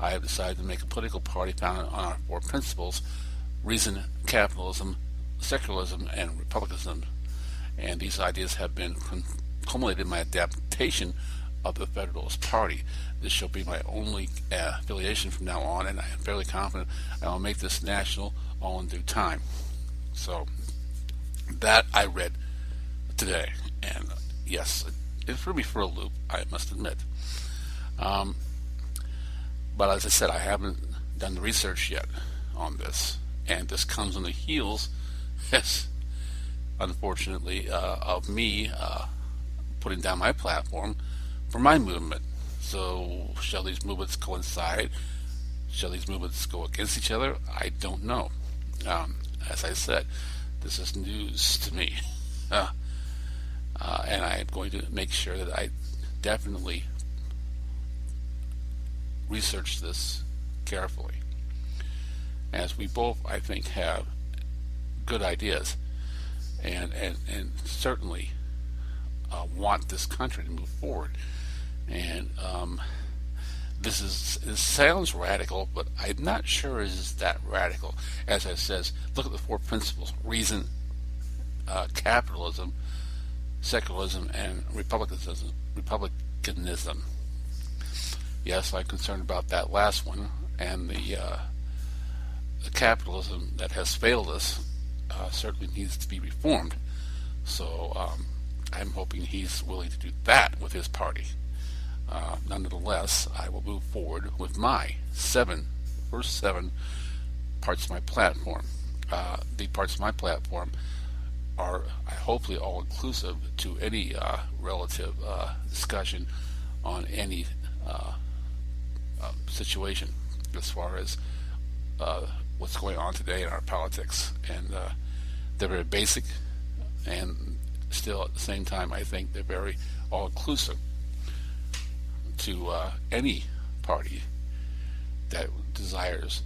I have decided to make a political party founded on our four principles: reason, capitalism, secularism, and republicanism. And these ideas have been culminated in my adaptation of the Federalist Party. This shall be my only affiliation from now on, and I am fairly confident I will make this national all in due time. So that I read today, and yes, it threw me for a loop, I must admit. But as I said, I haven't done the research yet on this, and this comes on the heels, yes, unfortunately, of me putting down my platform for my movement. So shall these movements coincide? Shall these movements go against each other? I don't know. As I said, this is news to me. And I am going to make sure that I definitely research this carefully, as we both, I think, have good ideas and certainly want this country to move forward. And this sounds radical, but I'm not sure it's that radical. As I says, look at the four principles: reason, capitalism, secularism, and republicanism. Yes, I'm concerned about that last one, and the capitalism that has failed us certainly needs to be reformed. So I'm hoping he's willing to do that with his party. Nonetheless, I will move forward with my first seven parts of my platform. The parts of my platform are hopefully all inclusive to any relative discussion on any situation as far as what's going on today in our politics. And they're very basic, and still at the same time I think they're very all inclusive to any party that desires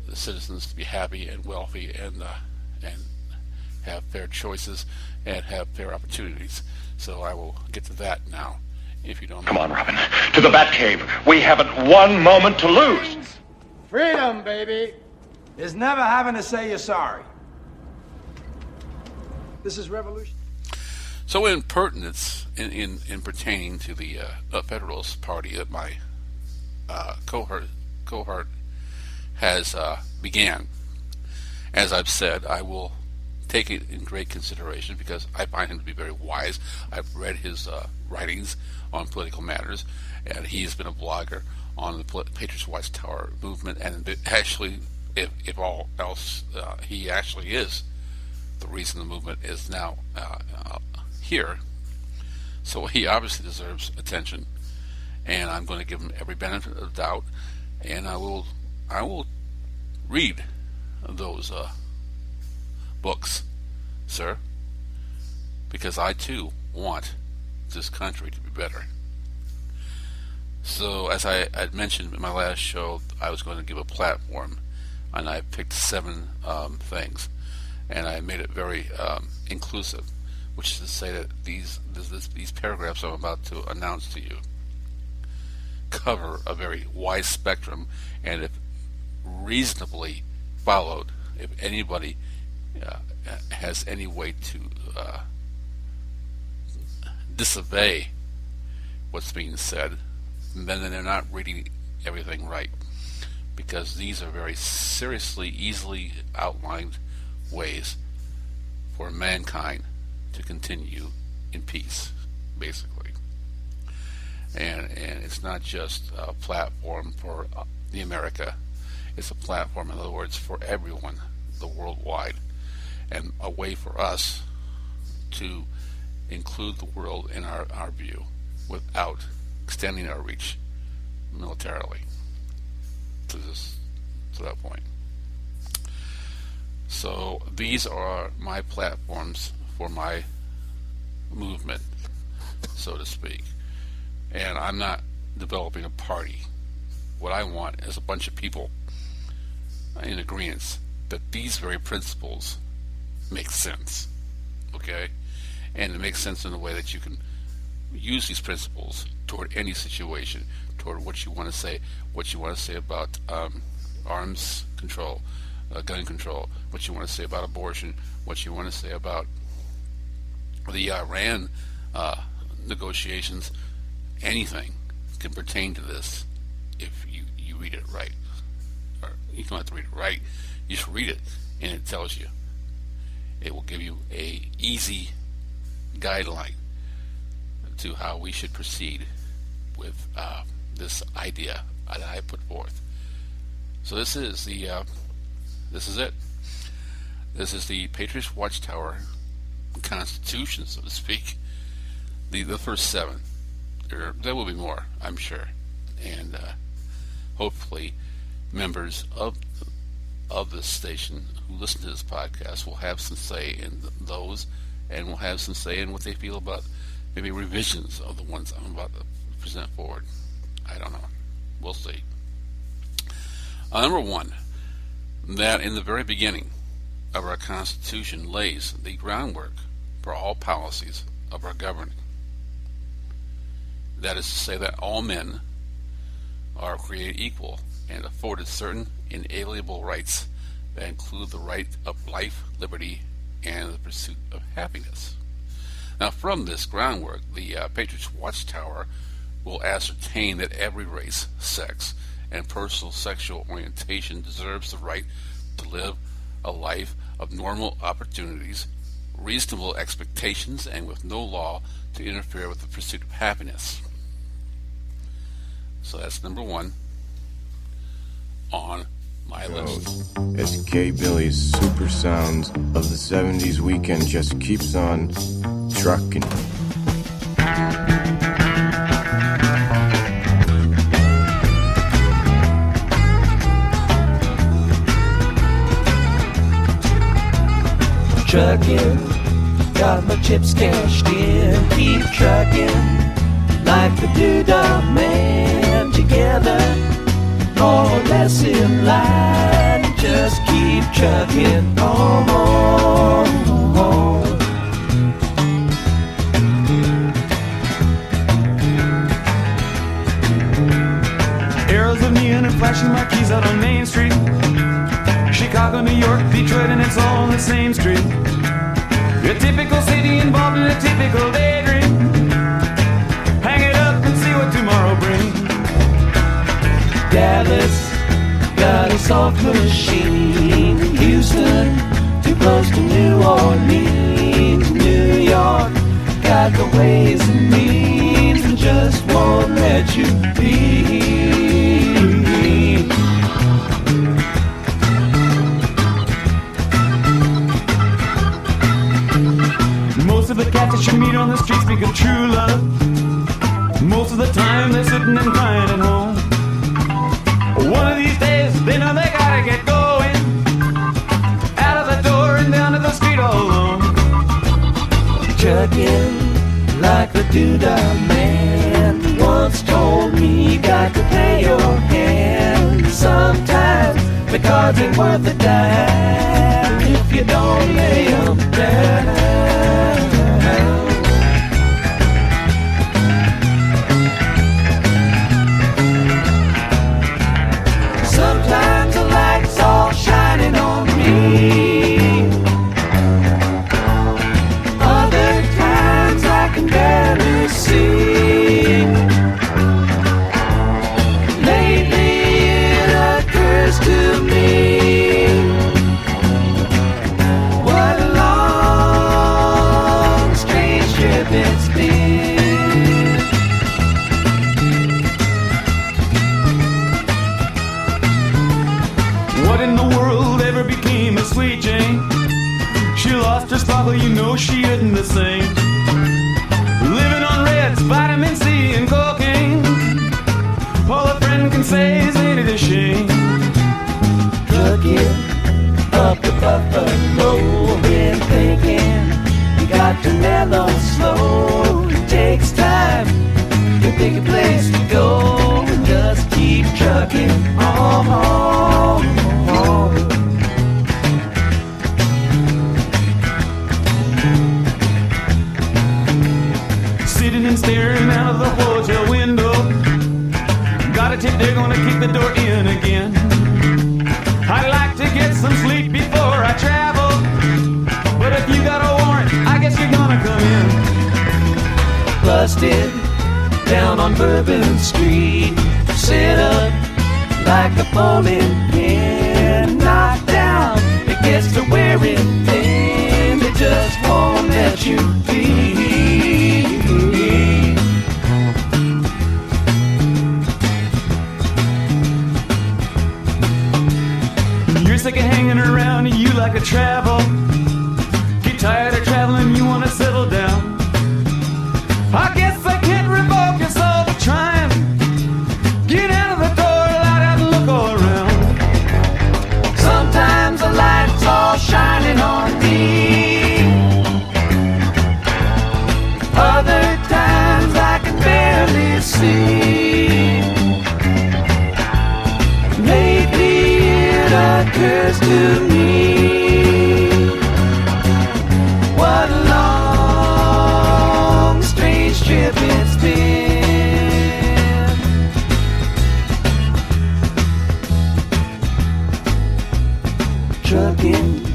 the citizens to be happy and wealthy and have fair choices and have fair opportunities. So I will get to that now, if you don't mind. Come on, Robin. To the Batcave. We haven't one moment to lose. Freedom, baby, is never having to say you're sorry. This is revolution. So in pertinence, in pertaining to the Federalist Party that my cohort has began, as I've said, I will take it in great consideration because I find him to be very wise. I've read his writings on political matters, and he's been a blogger on the Patriots Watchtower movement, and actually, if all else, he actually is the reason the movement is now here. So he obviously deserves attention, and I'm going to give him every benefit of the doubt, and I will read those books, sir, because I too want this country to be better. So as I had mentioned in my last show, I was going to give a platform, and I picked 7 things, and I made it very inclusive, which is to say that these paragraphs I'm about to announce to you cover a very wide spectrum, and if reasonably followed, if anybody has any way to disobey what's being said, then they're not reading everything right, because these are very seriously, easily outlined ways for mankind to continue in peace, basically. And it's not just a platform for the America, it's a platform, in other words, for everyone, the worldwide, and a way for us to include the world in our view without extending our reach militarily to that point. So these are my platforms for my movement, so to speak. And I'm not developing a party. What I want is a bunch of people in agreement that these very principles make sense, okay? And it makes sense in a way that you can use these principles toward any situation, toward what you want to say, about arms control, gun control, what you want to say about abortion, what you want to say about the Iran negotiations. Anything can pertain to this if you read it right. Or you don't have to read it right, you just read it and it tells you. It will give you a easy guideline to how we should proceed with this idea that I put forth. So this is it. This is the Patriots Watchtower Constitution, so to speak. The first 7. There will be more, I'm sure, and hopefully members of this station who listen to this podcast will have some say in those, and will have some say in what they feel about maybe revisions of the ones I'm about to present forward. I don't know. We'll see. Number 1, that in the very beginning of our Constitution lays the groundwork for all policies of our governing. That is to say that all men are created equal and afforded certain inalienable rights that include the right of life, liberty, and the pursuit of happiness. Now, from this groundwork, the Patriots Watchtower will ascertain that every race, sex, and personal sexual orientation deserves the right to live a life of normal opportunities, reasonable expectations, and with no law to interfere with the pursuit of happiness. So that's number 1 on my list. As K Billy's super sounds of the 70s weekend just keeps on trucking. Trucking, got my chips cashed in, keep trucking. Like the Doodah Man, together, more or less in line. Just keep trucking on. Arrows of neon and flashing marquees out on Main Street. Chicago, New York, Detroit, and it's all on the same street. A typical city involved in a typical daydream. Hang it up and see what tomorrow brings. Dallas, got a soft machine. Houston, too close to New Orleans. New York, got the ways and means and just won't let you be. Most of the cats that you meet on the street speak of true love. Most of the time they're sitting and crying at home. One of these days they know they gotta get going. Out of the door and down to the street all alone. Trucking like the Doodah Man once told me, you got to play your hand. Sometimes the cards ain't worth a dime if you don't lay 'em down. Sometimes the light's all shining on me. Other times I can barely see. Lately it occurs to me, what a long, strange trip it's been. What in the world ever became of Sweet Jane? She lost her sparkle, you know she isn't the same. Living on Reds, vitamin C and cocaine. All a friend can say is ain't it a shame? Trucking up the Buffalo, been thinking you got to mellow slow. It takes time to pick a place to go and just keep trucking on. Sitting and staring out of the hotel window. the door in again. I'd like to get some sleep before I travel, but if you got a warrant, I guess you're gonna come in. Busted down on Bourbon Street, set up like a bowling pin, knocked down. It gets to wearing thin, they just won't let you be. You're sick of hanging around and you like to travel. Get tired of traveling, you wanna settle down. I guess I can't revoke your soul for trying. Get out of the door, light out and look all around. Sometimes the light's all shining on me, other times I can barely see. Lately it occurs to me, what a long, strange trip it's been. Trucking,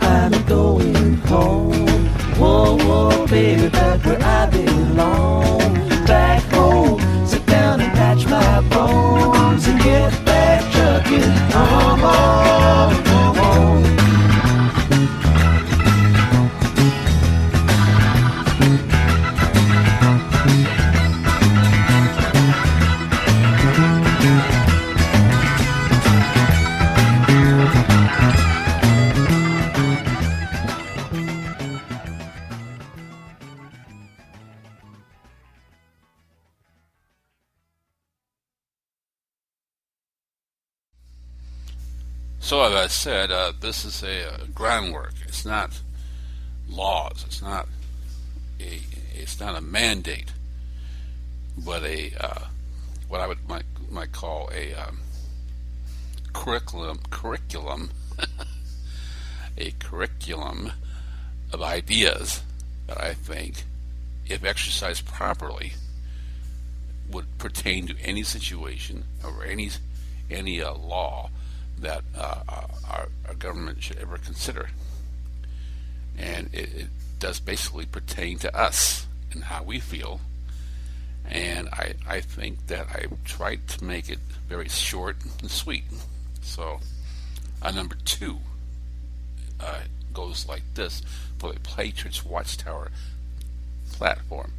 I'm going home. Whoa, whoa, baby, back where I belong. Back home, sit down and patch my bones and get back trucking. Home, home, home, home. So as I said, this is a groundwork. It's not laws. It's not a mandate, but what I might call a curriculum, a curriculum of ideas that I think, if exercised properly, would pertain to any situation or any law that our government should ever consider. And it does basically pertain to us and how we feel. And I think that I tried to make it very short and sweet. So number 2 goes like this for the Patriots Watchtower platform.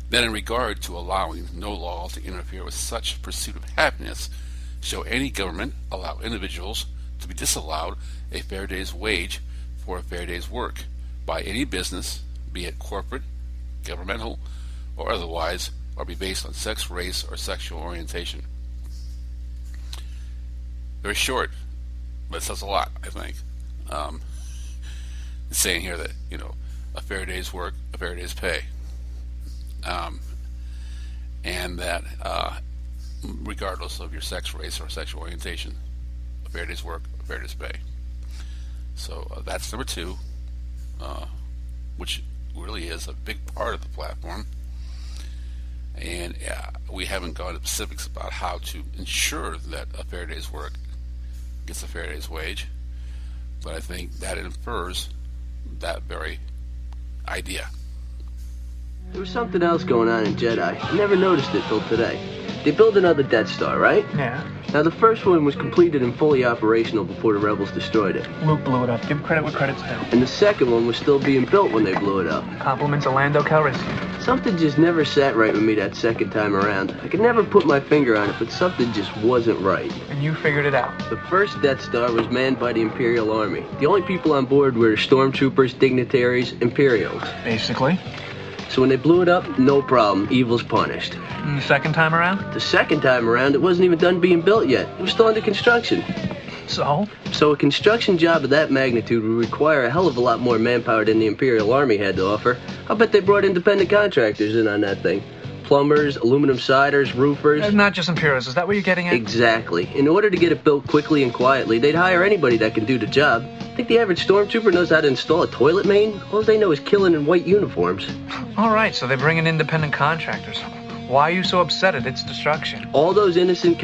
That in regard to allowing no law to interfere with such pursuit of happiness, shall any government allow individuals to be disallowed a fair day's wage for a fair day's work by any business, be it corporate, governmental, or otherwise, or be based on sex, race, or sexual orientation. Very short, but it says a lot, I think. It's saying here that, a fair day's work, a fair day's pay. And that regardless of your sex, race, or sexual orientation, a fair day's work, a fair day's pay. So that's number 2, which really is a big part of the platform. And we haven't gone into specifics about how to ensure that a fair day's work gets a fair day's wage, but I think that infers that very idea. There was something else going on in Jedi. I never noticed it till today. They built another Death Star, right? Yeah. Now, the first one was completed and fully operational before the Rebels destroyed it. Luke blew it up. Give credit where credit's due. And the second one was still being built when they blew it up. Compliments of Lando Calrissian. Something just never sat right with me that second time around. I could never put my finger on it, but something just wasn't right. And you figured it out. The first Death Star was manned by the Imperial Army. The only people on board were stormtroopers, dignitaries, Imperials. Basically. So when they blew it up, no problem. Evil's punished. And the second time around? The second time around, it wasn't even done being built yet. It was still under construction. So? So a construction job of that magnitude would require a hell of a lot more manpower than the Imperial Army had to offer. I'll bet they brought independent contractors in on that thing. Plumbers, aluminum siders, roofers. Not just Imperials. Is that what you're getting at? Exactly. In order to get it built quickly and quietly, they'd hire anybody that can do the job. Think the average stormtrooper knows how to install a toilet main? All they know is killing in white uniforms. All right, so they bring in independent contractors. Why are you so upset at its destruction? All those innocent